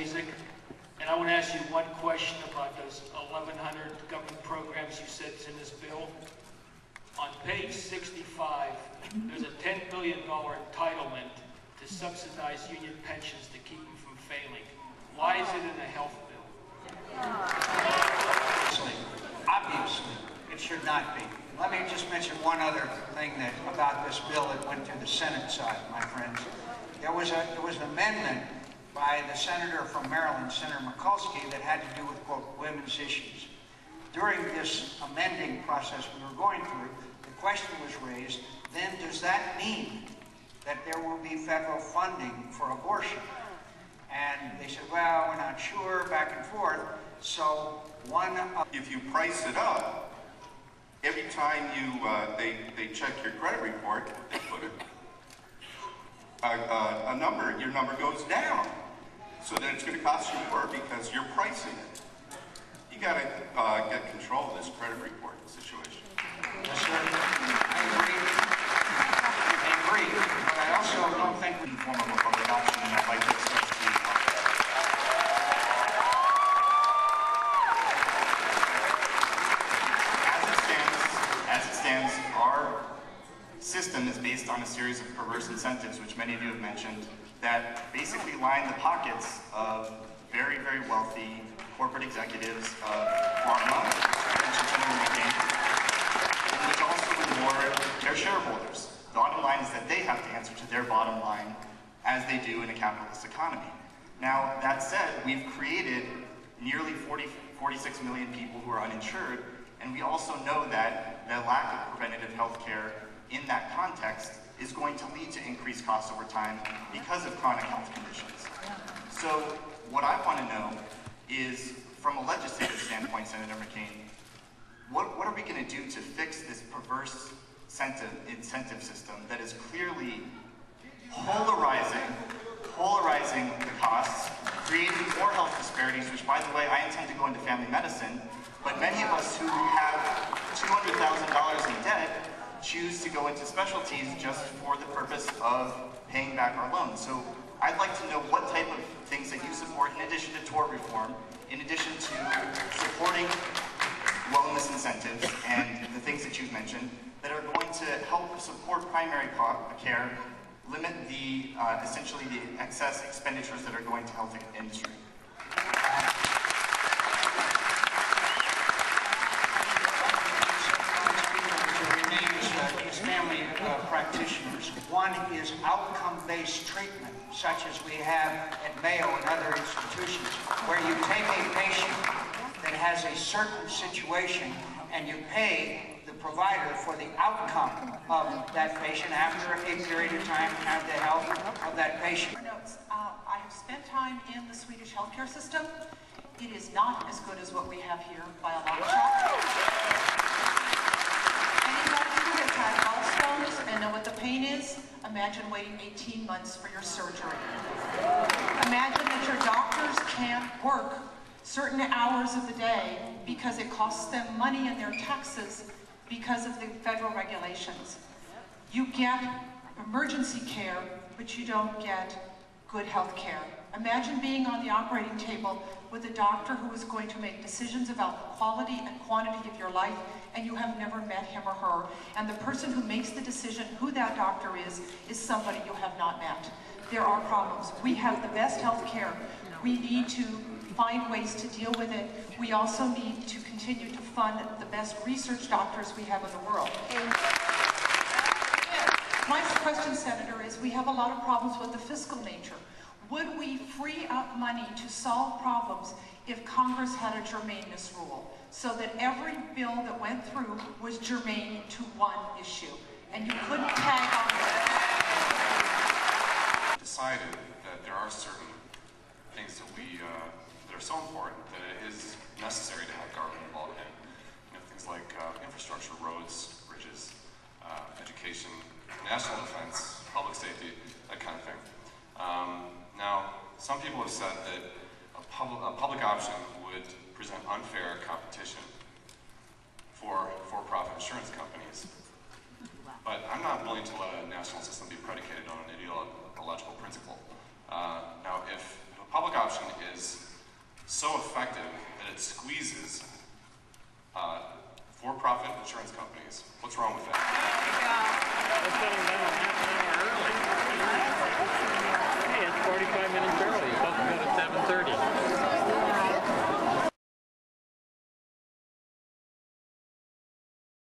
Lasik, and I want to ask you one question about those 1,100 government programs you said is in this bill. On page 65, there's a $10 billion entitlement to subsidize union pensions to keep them from failing. Why is it in a health bill? Obviously, it should not be. Let me just mention one other thing about this bill that went through the Senate side, my friends. There was an amendment by the senator from Maryland, Senator Mikulski, that had to do with, quote, women's issues. During this amending process we were going through, the question was raised, then does that mean that there will be federal funding for abortion? And they said, well, we're not sure, back and forth. So if you price it up, every time they check your credit report, they put your number goes down. So then it's going to cost you more because you're pricing it. You got to get control of this credit report situation. Yes, sir. I agree. But I also don't think we form of a public option, and I'd like to express to you. As it stands, our system is based on a series of perverse incentives, which many of you have mentioned, that basically line the pockets of very, very wealthy corporate executives of pharma, McCain, and which also reward their shareholders. The bottom line is that they have to answer to their bottom line, as they do in a capitalist economy. Now, that said, we've created nearly 46 million people who are uninsured, and we also know that the lack of preventative health care in that context is going to lead to increased costs over time because of chronic health conditions. So what I want to know is, from a legislative standpoint, Senator McCain, what are we going to do to fix this perverse incentive system that is clearly polarizing the costs, creating more health disparities, which, by the way, I intend to go into family medicine, but many of us who have $200,000 in debt choose to go into specialties just for the purpose of paying back our loans. So I'd like to know what type of things that you support in addition to tort reform, in addition to supporting wellness incentives and the things that you've mentioned that are going to help support primary care, limit the essentially the excess expenditures that are going to health industry. Family practitioners. One is outcome-based treatment, such as we have at Mayo and other institutions, where you take a patient that has a certain situation and you pay the provider for the outcome of that patient after a period of time to have the health of that patient. I have spent time in the Swedish healthcare system. It is not as good as what we have here by a long shot. Had gallstones and know what the pain is, imagine waiting 18 months for your surgery. Imagine that your doctors can't work certain hours of the day because it costs them money in their taxes because of the federal regulations. You get emergency care, but you don't get good health care. Imagine being on the operating table with a doctor who is going to make decisions about the quality and quantity of your life, and you have never met him or her. And the person who makes the decision who that doctor is somebody you have not met. There are problems. We have the best health care. We need to find ways to deal with it. We also need to continue to fund the best research doctors we have in the world. My question, Senator, is we have a lot of problems with the fiscal nature. Would we free up money to solve problems if Congress had a germaneness rule, so that every bill that went through was germane to one issue, and you couldn't tag on it? Decided that there are certain things that are so important that it is necessary to have government involved in. Things like infrastructure, roads, bridges, education, national defense, public safety, that kind of thing. Now, some people have said that a public option would present unfair competition for for-profit insurance companies. But I'm not willing to let a national system be predicated on an ideological principle. Now, if a public option is so effective that it squeezes for-profit insurance companies. What's wrong with that?